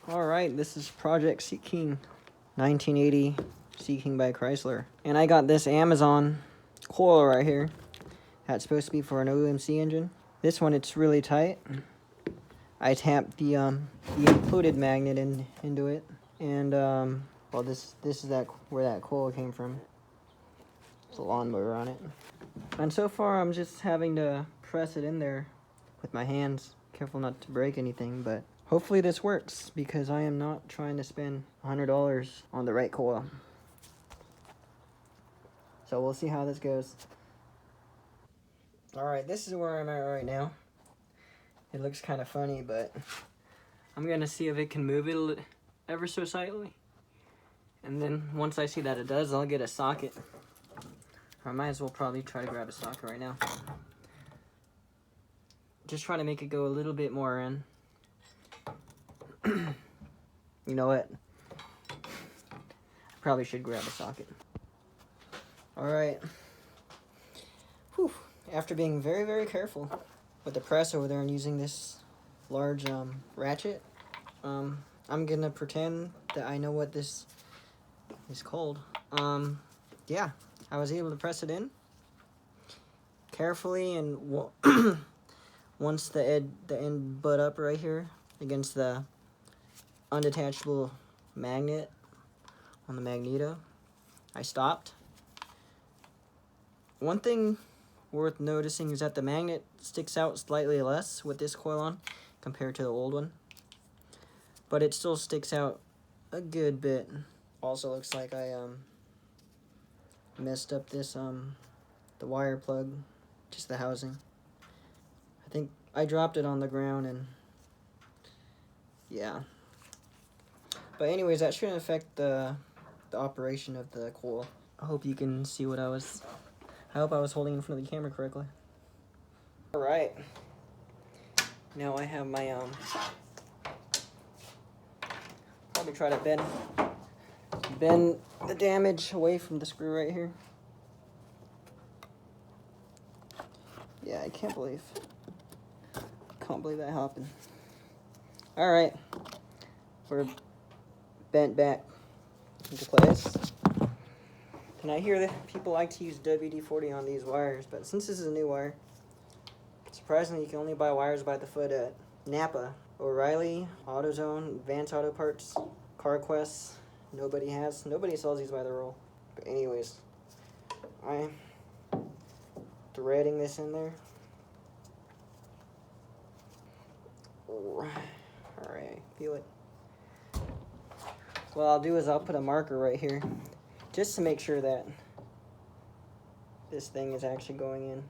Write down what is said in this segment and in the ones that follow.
Alright, this is Project Sea King, 1980 Sea King by Chrysler. And I got this Amazon coil right here. That's supposed to be for an OMC engine. This one, it's really tight. I tapped the included magnet into it. And, well, this is where that coil came from. It's a lawnmower on it. And so far, I'm just having to press it in there with my hands. Careful not to break anything, but hopefully this works, because I am not trying to spend $100 on the right coil. So we'll see how this goes. Alright, this is where I'm at right now. It looks kind of funny, but I'm going to see if it can move it ever so slightly. And then once I see that it does, I'll get a socket. I might as well probably try to grab a socket right now. Just try to make it go a little bit more in. You know what? I probably should grab a socket. Alright. Whew. After being very, very careful with the press over there and using this large ratchet, I'm gonna pretend that I know what this is called. Yeah, I was able to press it in carefully, and once the end butt up right here against the undetachable magnet on the magneto, I stopped. One thing worth noticing is that the magnet sticks out slightly less with this coil on compared to the old one, but it still sticks out a good bit. Also looks like I messed up this the wire plug, just the housing. I think I dropped it on the ground, and yeah. But anyways, that shouldn't affect the operation of the coil. I hope you can see what I hope I was holding in front of the camera correctly. Alright. Now I have my probably try to bend the damage away from the screw right here. Yeah, I can't believe that happened. Alright. We're bent back into place. And I hear that people like to use WD-40 on these wires, but since this is a new wire, surprisingly you can only buy wires by the foot at Napa, O'Reilly, AutoZone, Advanced Auto Parts, CarQuest. Nobody sells these by the roll. But anyways, I'm threading this in there. Alright, feel it. What I'll do is I'll put a marker right here, just to make sure that this thing is actually going in.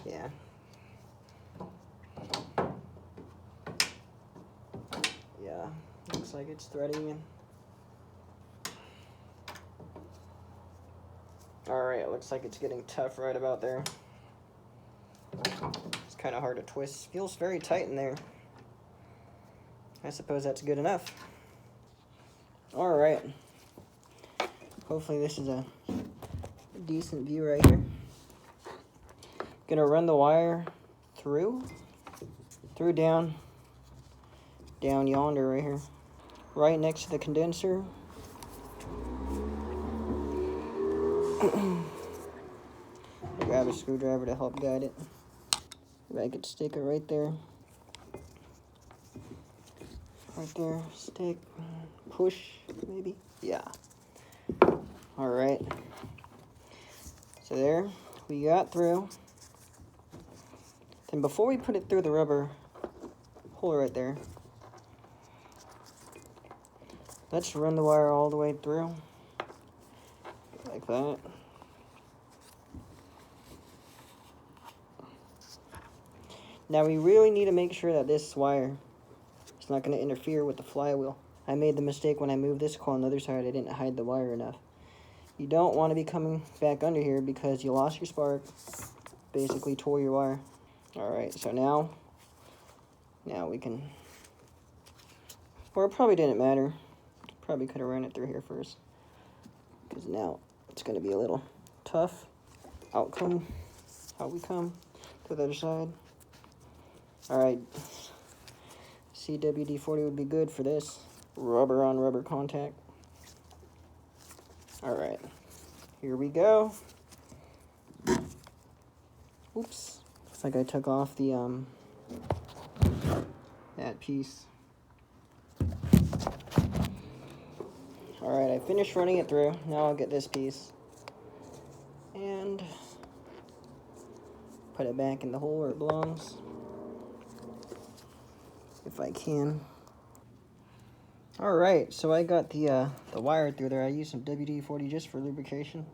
Yeah. Yeah, looks like it's threading in. Alright, it looks like it's getting tough right about there. It's kind of hard to twist. Feels very tight in there. I suppose that's good enough. Alright. Hopefully this is a decent view right here. Gonna run the wire through down yonder right here. Right next to the condenser. Grab a screwdriver to help guide it. If I could stick it right there. Right there, stick, push, maybe? Yeah. Alright. So there, we got through. Then before we put it through the rubber hole right there, let's run the wire all the way through. Like that. Now we really need to make sure that this wire is not going to interfere with the flywheel. I made the mistake when I moved this coil on the other side. I didn't hide the wire enough. You don't want to be coming back under here because you lost your spark. Basically tore your wire. Alright, so now we can... Or it probably didn't matter. Probably could have ran it through here first. Because now it's going to be a little tough. Out we come to the other side. Alright, CWD-40 would be good for this. Rubber on rubber contact. Alright, here we go. Oops, looks like I took off the, that piece. Alright, I finished running it through. Now I'll get this piece and put it back in the hole where it belongs, if I can. Alright, so I got the wire through there. I used some WD-40 just for lubrication.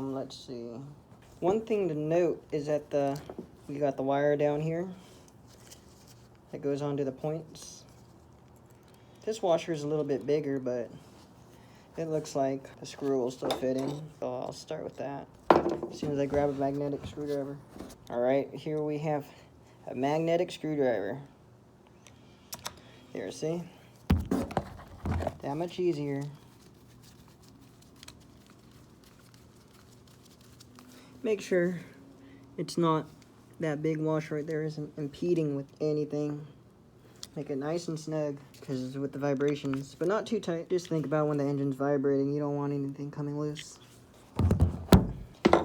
Let's see. One thing to note is that we got the wire down here that goes onto the points. This washer is a little bit bigger, but it looks like the screw will still fit in, so I'll start with that as soon as I grab a magnetic screwdriver. Alright, here we have a magnetic screwdriver. There, see? That much easier. Make sure it's not, that big washer right there isn't impeding with anything. Make it nice and snug, because with the vibrations, but not too tight. Just think about when the engine's vibrating, you don't want anything coming loose.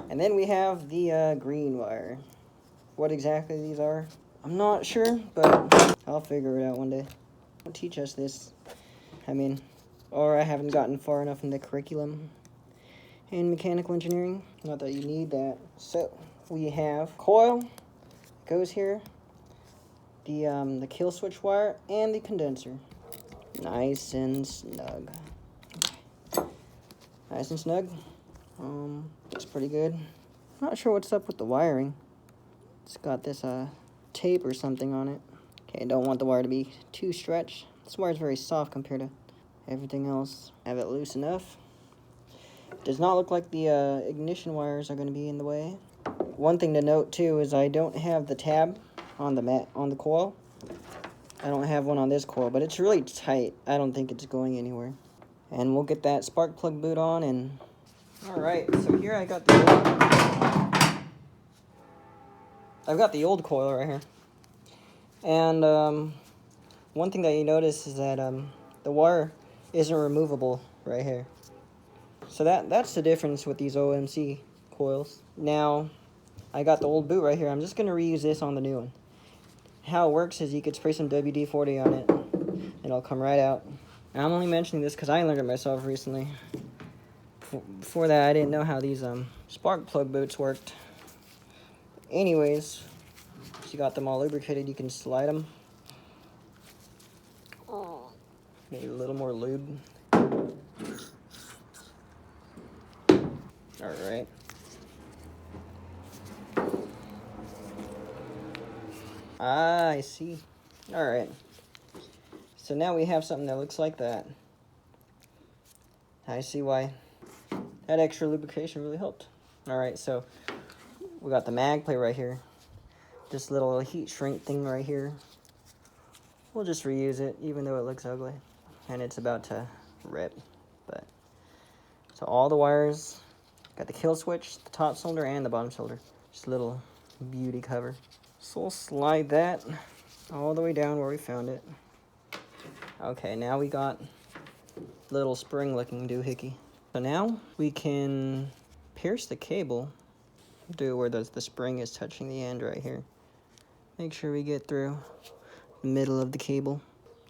And then we have the green wire. What exactly these are, I'm not sure, but I'll figure it out one day. They'll teach us this. I mean, or I haven't gotten far enough in the curriculum in mechanical engineering. Not that you need that. So we have coil, goes here, the kill switch wire, and the condenser. Nice and snug. Nice and snug. Looks pretty good. Not sure what's up with the wiring. It's got this tape or something on it. Okay, don't want the wire to be too stretched. This wire is very soft compared to everything else. Have it loose enough. Does not look like the ignition wires are going to be in the way. One thing to note too is I don't have the tab on the coil. I don't have one on this coil, but it's really tight. I don't think it's going anywhere. And we'll get that spark plug boot on. And all right, so here I got the old coil right here. And one thing that you notice is that the wire isn't removable right here. So that's the difference with these OMC coils. Now, I got the old boot right here. I'm just going to reuse this on the new one. How it works is you could spray some WD-40 on it, and it'll come right out. And I'm only mentioning this because I learned it myself recently. Before that, I didn't know how these spark plug boots worked. Anyways, once you got them all lubricated, you can slide them. Maybe a little more lube. Alright. Ah, I see. Alright. So now we have something that looks like that. I see why that extra lubrication really helped. Alright, so we got the mag plate right here. This little heat shrink thing right here. We'll just reuse it, even though it looks ugly. And it's about to rip. But so all the wires, got the kill switch, the top cylinder, and the bottom cylinder. Just a little beauty cover. So we'll slide that all the way down where we found it. Okay, now we got little spring looking doohickey. So now we can pierce the cable, do where the spring is touching the end right here. Make sure we get through the middle of the cable.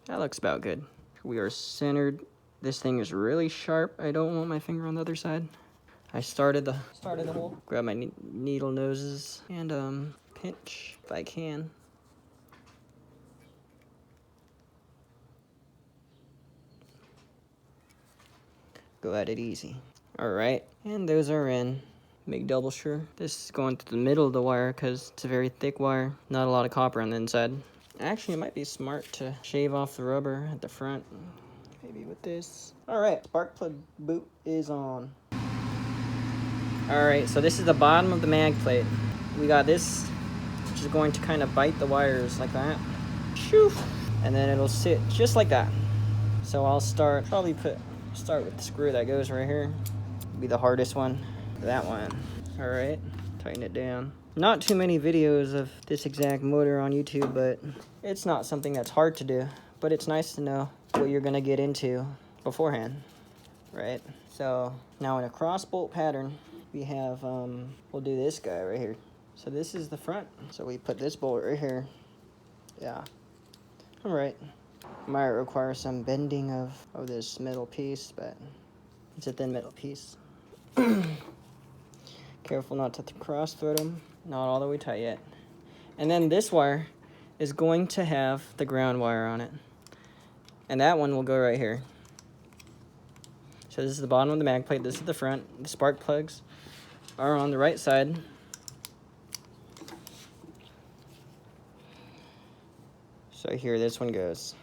That looks about good. We are centered. This thing is really sharp. I don't want my finger on the other side. I started the hole. Grab my needle noses and pinch if I can. Go at it easy. All right, and those are in. Make double sure. This is going to the middle of the wire because it's a very thick wire. Not a lot of copper on the inside. Actually, it might be smart to shave off the rubber at the front. Maybe with this. All right, spark plug boot is on. All right, so this is the bottom of the mag plate. We got this, which is going to kind of bite the wires like that. Shoo! And then it'll sit just like that. So I'll start with the screw that goes right here. Be the hardest one. That one. All right, tighten it down. Not too many videos of this exact motor on YouTube, but it's not something that's hard to do. But it's nice to know what you're gonna get into beforehand, right? So now in a cross bolt pattern, we have, we'll do this guy right here. So this is the front. So we put this bolt right here. Yeah, all right. Might require some bending of this middle piece, but it's a thin middle piece. Careful not to cross thread them. Not all the way tight yet. And then this wire is going to have the ground wire on it. And that one will go right here. So this is the bottom of the mag plate. This is the front. The spark plugs are on the right side. So here this one goes.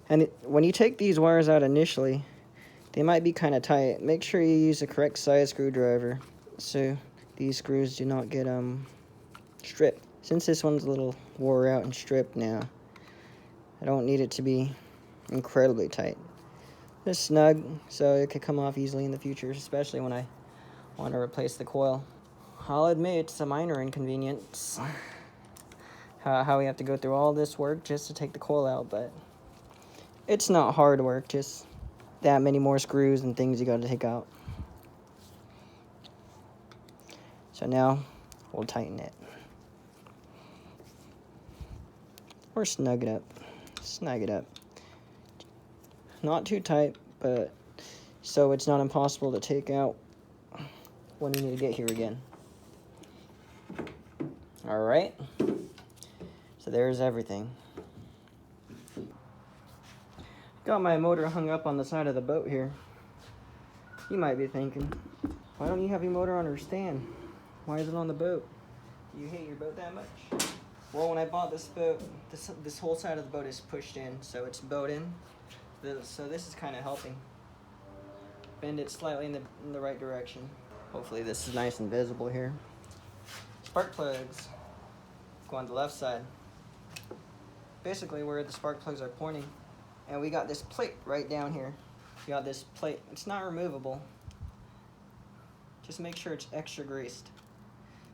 And when you take these wires out initially, they might be kind of tight. Make sure you use the correct size screwdriver so these screws do not get stripped. Since this one's a little wore out and stripped now, I don't need it to be incredibly tight. Just snug so it could come off easily in the future, especially when I want to replace the coil. I'll admit it's a minor inconvenience how we have to go through all this work just to take the coil out, but it's not hard work, just that many more screws and things you got to take out. So now we'll tighten it. Or snug it up. Snug it up. Not too tight, but so it's not impossible to take out when we need to get here again. All right. So there's everything. Got my motor hung up on the side of the boat here. You might be thinking, why don't you have your motor on your stand? Why is it on the boat? Do you hate your boat that much? Well, when I bought this boat, this whole side of the boat is pushed in, so it's bowed in. So this is kind of helping bend it slightly in the right direction. Hopefully this is nice and visible here. Spark plugs go on the left side, basically where the spark plugs are pointing. And we got this plate right down here. We got this plate. It's not removable. Just make sure it's extra greased,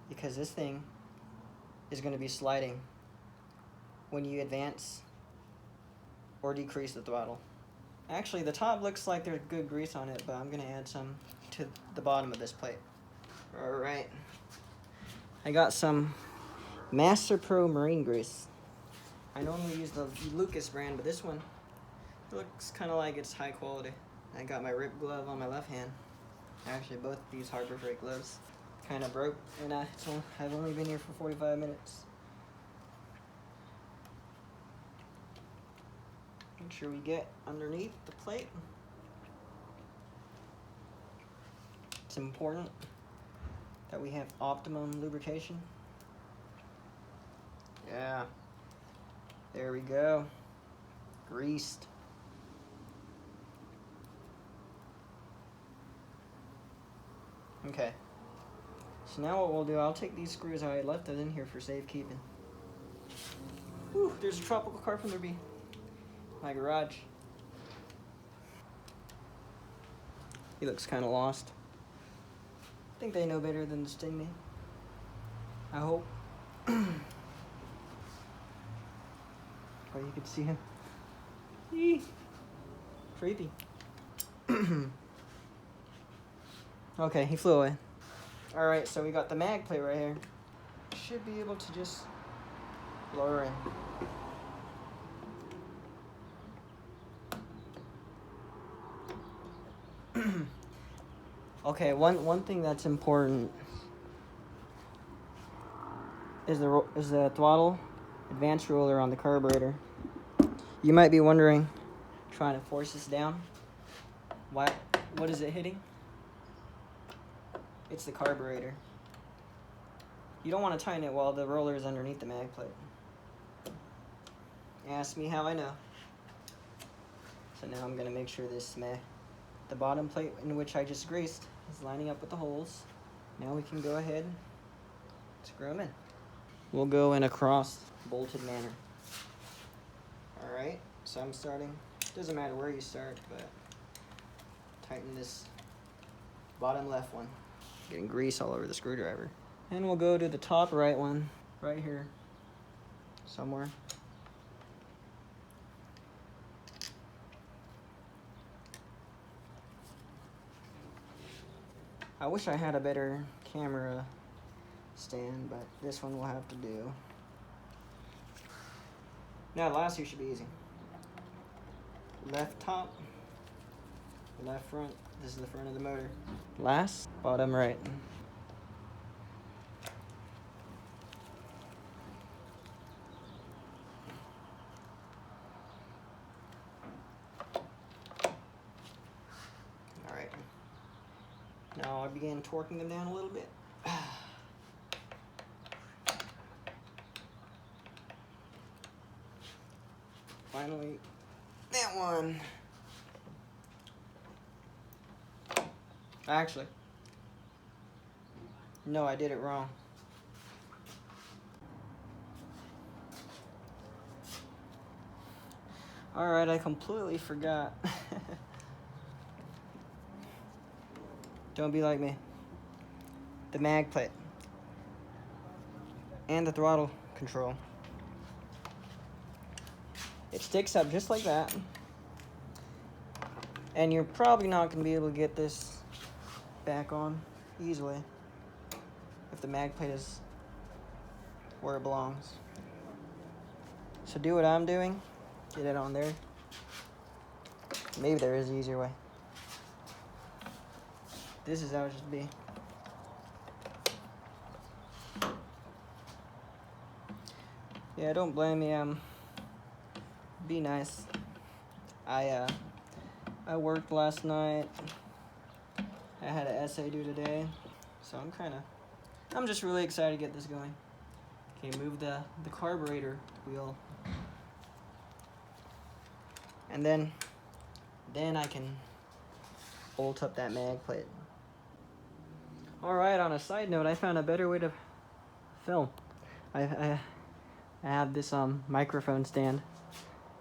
because this thing is going to be sliding when you advance or decrease the throttle. Actually, the top looks like there's good grease on it, but I'm going to add some to the bottom of this plate. All right. I got some Master Pro marine grease. I normally use the Lucas brand, but this one looks kind of like it's high quality. I got my rip glove on my left hand. Actually, both these Harbor Freight gloves kind of broke, and I've only been here for 45 minutes. Make sure we get underneath the plate. It's important that we have optimum lubrication. Yeah, there we go, greased. Okay, so now what we'll do, I'll take these screws out. I left them in here for safekeeping. Whew, there's a tropical carpenter bee. My garage. He looks kind of lost. I think they know better than to sting me. I hope. Oh, you can see him. Eee. Creepy. Okay, he flew away. Alright, so we got the mag plate right here. Should be able to just lower in. Okay, one thing that's important is the throttle advance roller on the carburetor. You might be wondering, trying to force this down, what is it hitting? It's the carburetor. You don't want to tighten it while the roller is underneath the mag plate. Ask me how I know. So now I'm going to make sure the bottom plate in which I just greased is lining up with the holes. Now we can go ahead and screw them in. We'll go in a cross bolted manner. Alright, so I'm starting, doesn't matter where you start, but tighten this bottom left one. Getting grease all over the screwdriver. And we'll go to the top right one, right here, somewhere. I wish I had a better camera stand, but this one will have to do. Now the last two should be easy. Left top, left front. This is the front of the motor. Last, bottom right. Alright. Now I begin torquing them down a little bit. Finally, that one. Actually, no, I did it wrong. Alright, I completely forgot. Don't be like me. The mag plate. And the throttle control. It sticks up just like that. And you're probably not going to be able to get this back on easily if the mag plate is where it belongs. So do what I'm doing. Get it on there. Maybe there is an easier way. This is how it should be. Yeah, don't blame me. Be nice. I worked last night. I had an essay due today, so I'm just really excited to get this going. Okay, move the carburetor wheel, and then I can bolt up that mag plate. All right. On a side note, I found a better way to film. I have this microphone stand,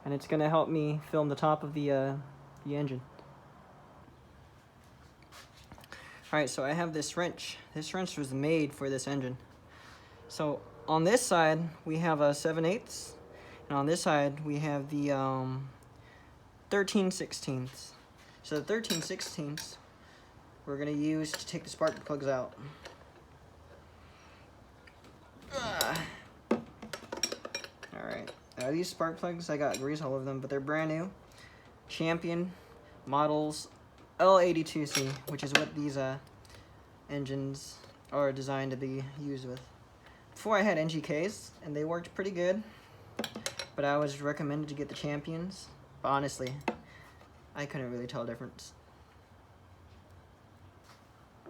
and it's gonna help me film the top of the engine. Alright, so I have this wrench. This wrench was made for this engine. So on this side, we have a 7/8, and on this side, we have the 13/16. So the 13/16 we're going to use to take the spark plugs out. Alright, now these spark plugs, I got grease all over them, but they're brand new. Champion models L82C, which is what these engines are designed to be used with. Before I had NGKs, and they worked pretty good, but I was recommended to get the Champions. But honestly, I couldn't really tell the difference.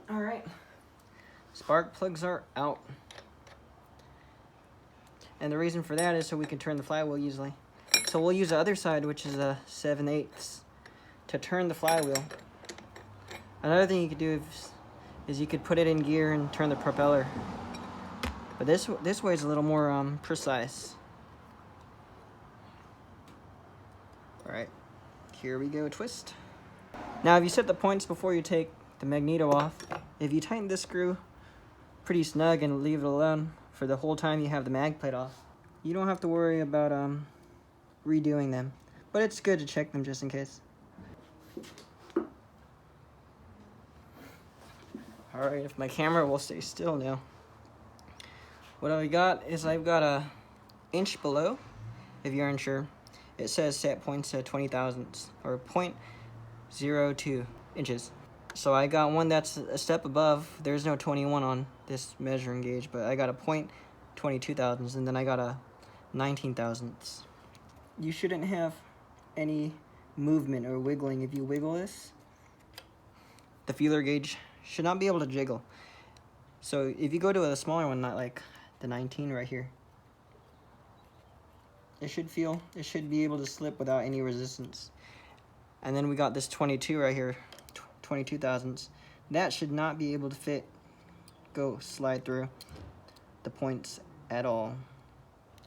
Alright, spark plugs are out. And the reason for that is so we can turn the flywheel easily. So we'll use the other side, which is a 7/8, to turn the flywheel. Another thing you could do is you could put it in gear and turn the propeller. But this way is a little more precise. Alright, here we go, twist. Now if you set the points before you take the magneto off, if you tighten this screw pretty snug and leave it alone for the whole time you have the mag plate off, you don't have to worry about redoing them. But it's good to check them just in case. Alright, if my camera will stay still now. What I got is I've got a inch below, if you're unsure. It says set points at 20 thousandths, or 0.02 inches. So I got one that's a step above. There's no 21 on this measuring gauge, but I got a 0.22 thousandths, and then I got a 19 thousandths. You shouldn't have any movement or wiggling. If you wiggle this, the feeler gauge should not be able to jiggle. So if you go to a smaller one, not like the 19 right here, it should be able to slip without any resistance. And then we got this 22 right here, 22 thousandths. That should not be able to slide through the points at all,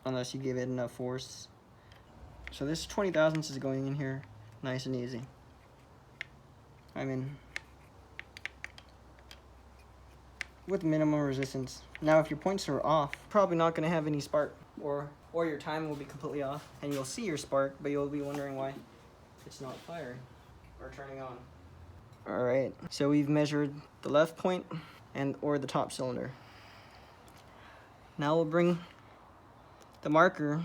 unless you give it enough force. So this 20 thousandths is going in here nice and easy. with minimum resistance. Now if your points are off, probably not going to have any spark, or your time will be completely off, and you'll see your spark, but you'll be wondering why it's not firing or turning on. Alright, so we've measured the left point or the top cylinder. Now we'll bring the marker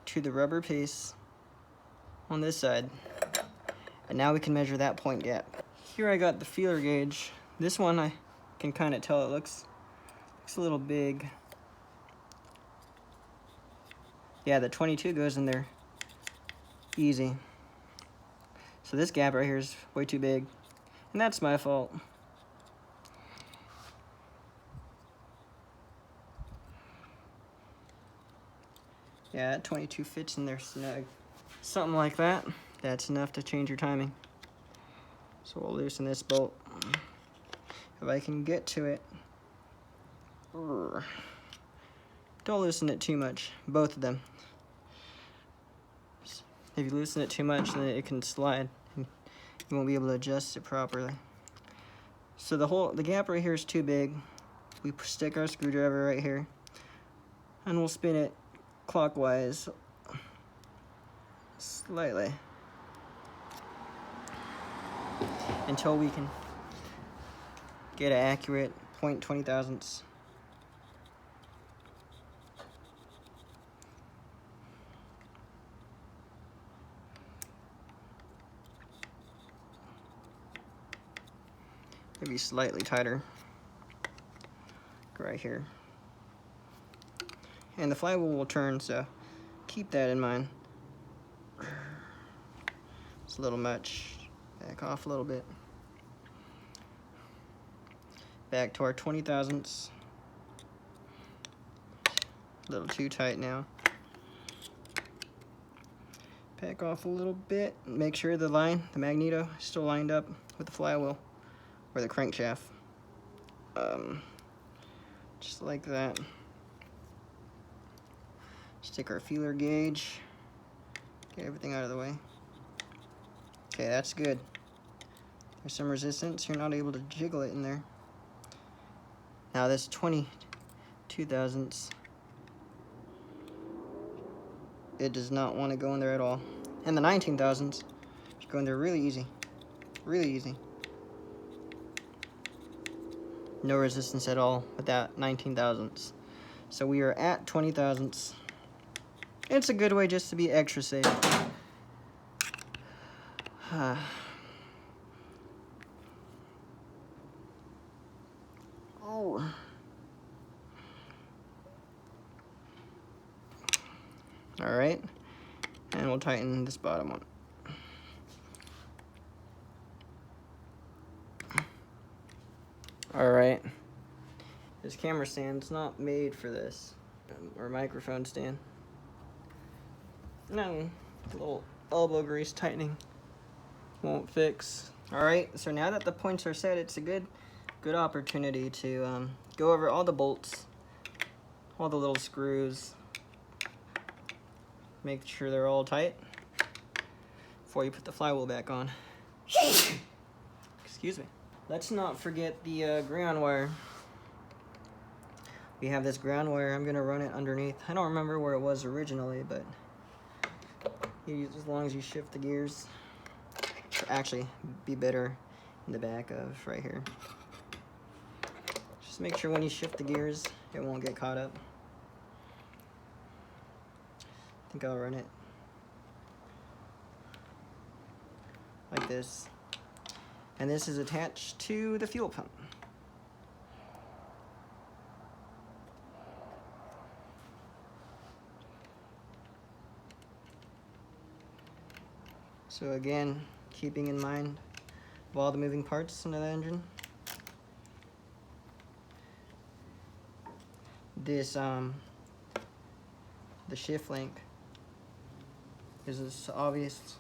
to the rubber piece on this side, and now we can measure that point gap. Here I got the feeler gauge. This one I can kind of tell it looks a little big. Yeah, the 22 goes in there easy. So this gap right here is way too big, and that's my fault. Yeah, that 22 fits in there snug. Something like that. That's enough to change your timing. So we'll loosen this bolt. If I can get to it. Don't loosen it too much, both of them. If you loosen it too much, then it can slide. You won't be able to adjust it properly. So the gap right here is too big. We stick our screwdriver right here, and we'll spin it clockwise slightly until we can get an accurate 0.20 thousandths. Maybe slightly tighter right here. And the flywheel will turn, so keep that in mind. It's a little much. Back off a little bit. Back to our 20 thousandths. A little too tight now. Back off a little bit. Make sure the magneto, is still lined up with the flywheel or the crankshaft. Just like that. Stick our feeler gauge. Get everything out of the way. Okay, that's good. There's some resistance. You're not able to jiggle it in there. Now this 22 thousandths, it does not want to go in there at all. And the 19 thousandths should go in there really easy. Really easy. No resistance at all with that 19 thousandths. So we are at 20 thousandths. It's a good way just to be extra safe. Oh. All right, and we'll tighten this bottom one. All right, this camera stand's not made for this, or microphone stand. No, a little elbow grease tightening won't fix. All right, so now that the points are set, it's a good opportunity to go over all the bolts, all the little screws. Make sure they're all tight before you put the flywheel back on. Excuse me. Let's not forget the ground wire. We have this ground wire. I'm gonna run it underneath. I don't remember where it was originally, but as long as you shift the gears, actually be better in the back of right here. Just make sure when you shift the gears, it won't get caught up. I think I'll run it like this. And this is attached to the fuel pump. So again, keeping in mind of all the moving parts in the engine. This, the shift link is this obvious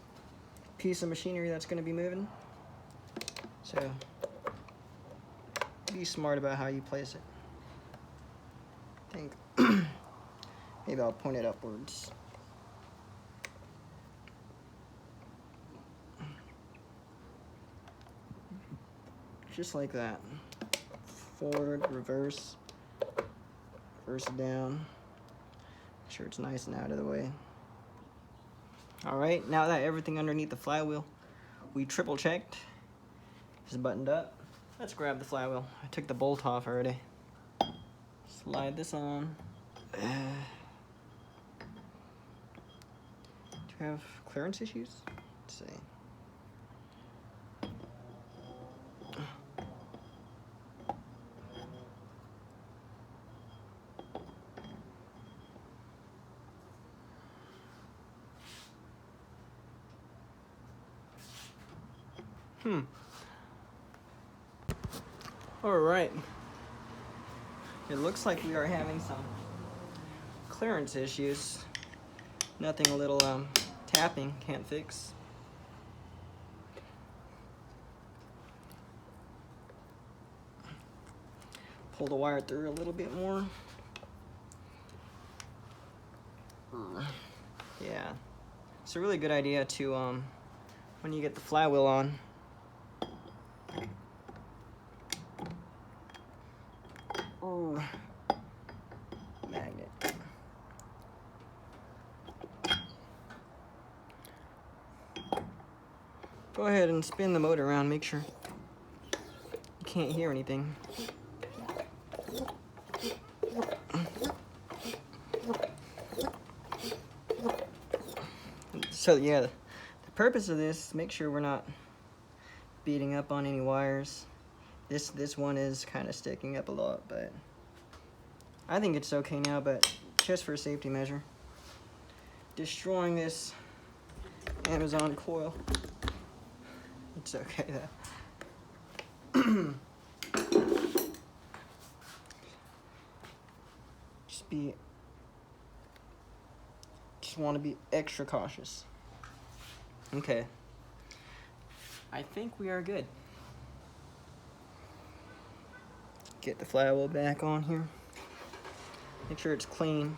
piece of machinery that's going to be moving. So be smart about how you place it. I think maybe I'll point it upwards. Just like that. forward, reverse it down. Make sure it's nice and out of the way. All right, now that everything underneath the flywheel we triple checked is buttoned up, let's grab the flywheel. I took the bolt off already. Slide this on. Do you have clearance issues? Let's see. All right. It looks like we are having some clearance issues. Nothing a little tapping can't fix. Pull the wire through a little bit more. Yeah, it's a really good idea to when you get the flywheel on, magnet. Go ahead and spin the motor around, make sure you can't hear anything. So yeah, the purpose of this, make sure we're not beating up on any wires. This one is kind of sticking up a lot, but I think it's okay now, but just for a safety measure. Destroying this Amazon coil. It's okay though. Just want to be extra cautious. Okay. I think we are good. Get the flywheel back on here. Make sure it's clean.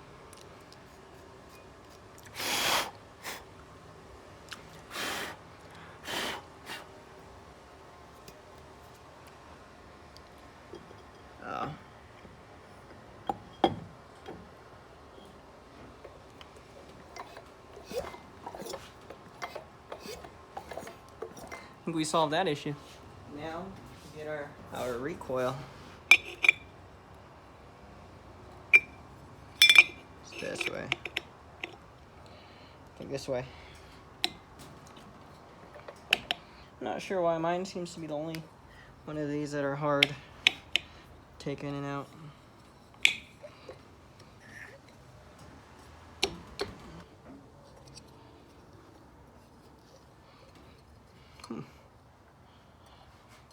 I think we solved that issue. Now, get our recoil. It's this way. I think this way. I'm not sure why mine seems to be the only one of these that are hard to take in and out.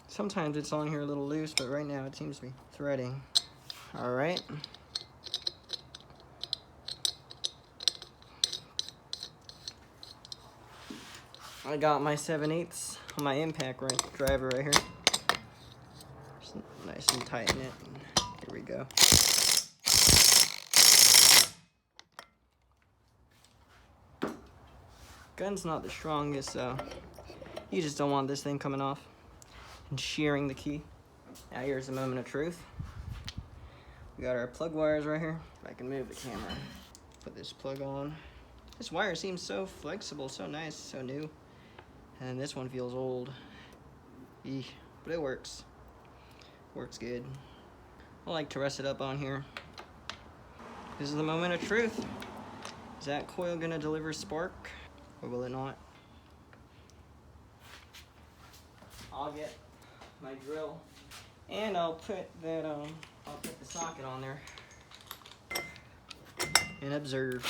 Sometimes it's on here a little loose, but right now it seems to be threading. All right. I got my 7/8 on my impact driver right here. Just nice and tighten it. Here we go. Gun's not the strongest, so you just don't want this thing coming off and shearing the key. Now here's the moment of truth. We got our plug wires right here. If I can move the camera. Put this plug on. This wire seems so flexible, so nice, so new. And this one feels old. Eesh, but it works. Works good. I like to rest it up on here. This is the moment of truth. Is that coil gonna deliver spark, or will it not? I'll get my drill, and I'll put that I'll put the socket on there and observe.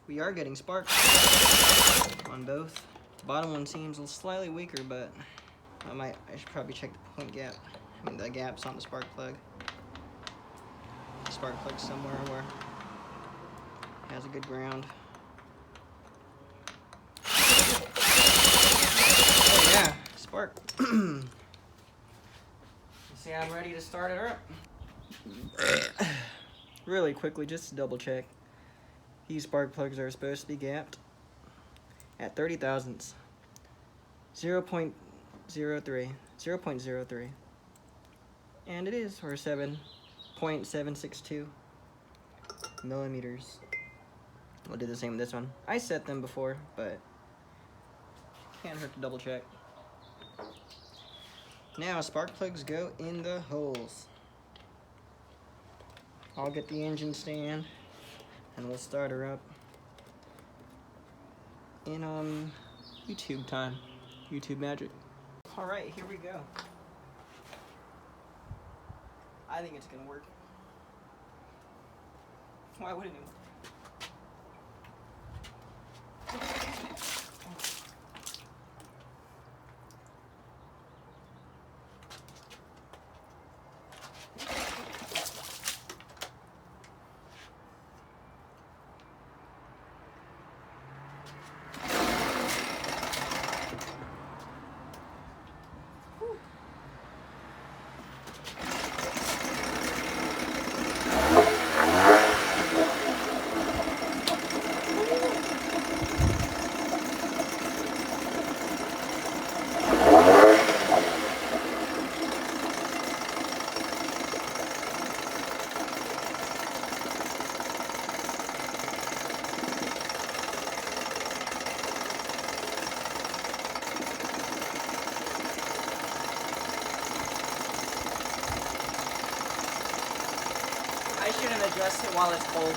We are getting sparks on both. The bottom one seems slightly weaker, but I should probably check the point gap. I mean the gaps on the spark plug. The spark plug somewhere where it has a good ground. Oh yeah, spark. See, I'm ready to start it up. Really quickly, just to double check. These spark plugs are supposed to be gapped at 30 thousandths. 0.03. 0.03. And it is, or 7.762 millimeters. We'll do the same with this one. I set them before, but can't hurt to double check. Now spark plugs go in the holes. I'll get the engine stand and we'll start her up in YouTube time. YouTube magic. Alright, here we go. I think it's gonna work. Why wouldn't it? I shouldn't adjust it while it's cold.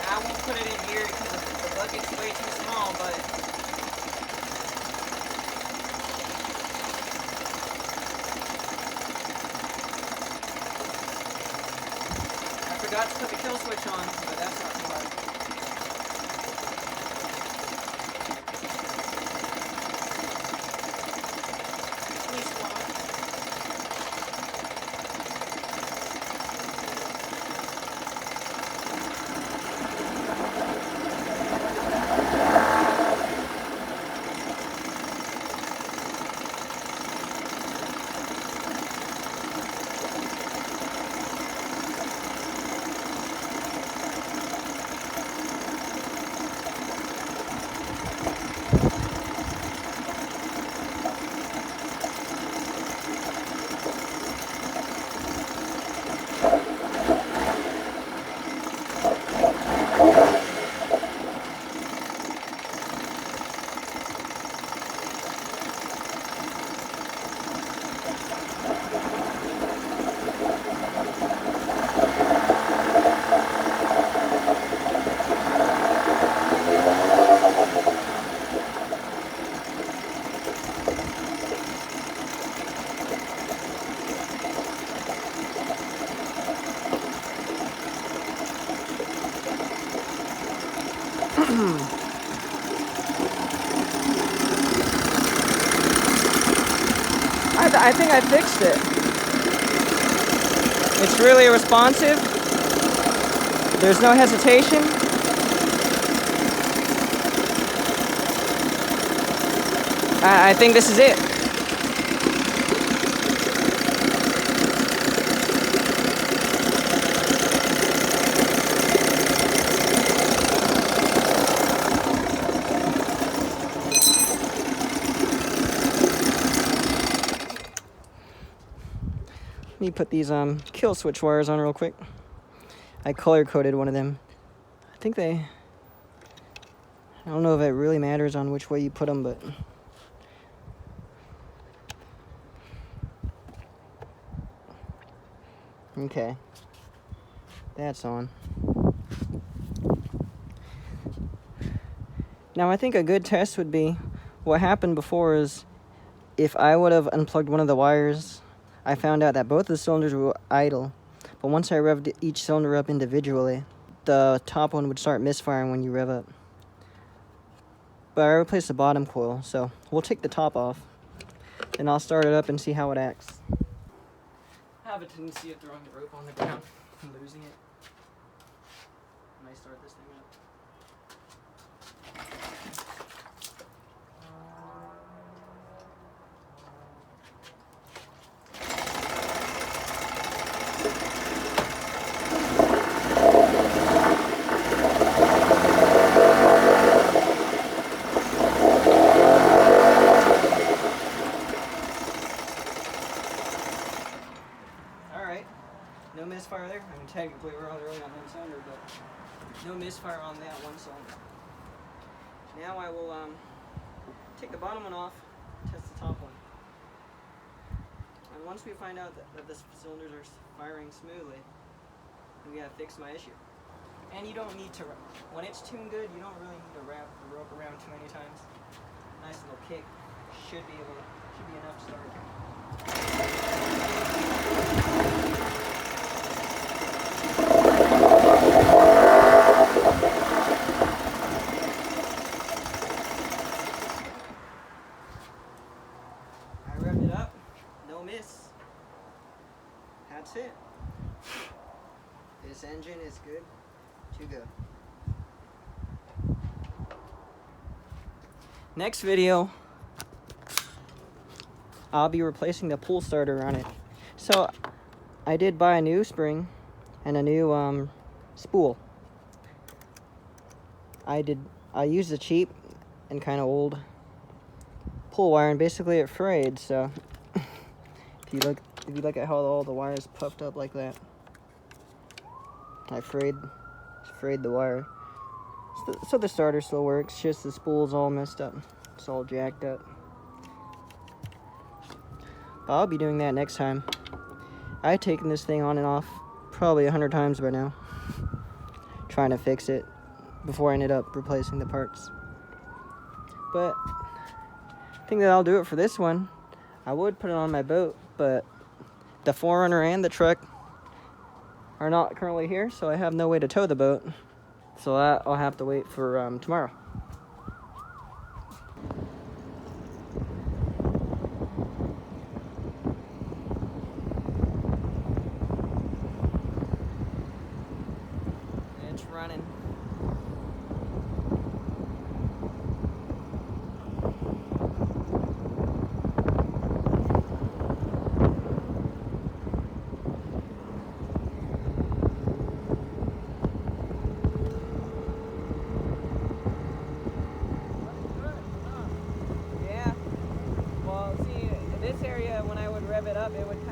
I won't put it in here because the bucket's way too small, but I forgot to put the kill switch on, but that's not too hard. I think I fixed it. It's really responsive. There's no hesitation. I think this is it. Let me put these kill switch wires on real quick. I color coded one of them. I don't know if it really matters on which way you put them, but okay, that's on. Now I think a good test would be, what happened before is, if I would have unplugged one of the wires, I found out that both of the cylinders were idle, but once I revved each cylinder up individually, the top one would start misfiring when you rev up. But I replaced the bottom coil, so we'll take the top off, and I'll start it up and see how it acts. I have a tendency of throwing the rope on the ground and losing it when I start this thing up. technically we're only really on one cylinder, but no misfire on that one cylinder. Now I will take the bottom one off, test the top one. And once we find out that the cylinders are firing smoothly, we gotta fix my issue. And you don't need to, when it's tuned good, you don't really need to wrap the rope around too many times. Nice little kick should be enough to start. I revved it up, no miss. That's it. This engine is good to go. Next video, I'll be replacing the pull starter on it. So I did buy a new spring and a new spool. I used the cheap and kind of old pull wire, and basically it frayed. So if you look at how all the wires puffed up like that, I frayed the wire. So the starter still works, just the spool's all messed up. It's all jacked up. But I'll be doing that next time. I've taken this thing on and off probably 100 times by now, trying to fix it before I ended up replacing the parts. But I think that I'll do it for this one. I would put it on my boat, but the 4Runner and the truck are not currently here, so I have no way to tow the boat. So that I'll have to wait for tomorrow. It's running. This area, when I would rev it up, it would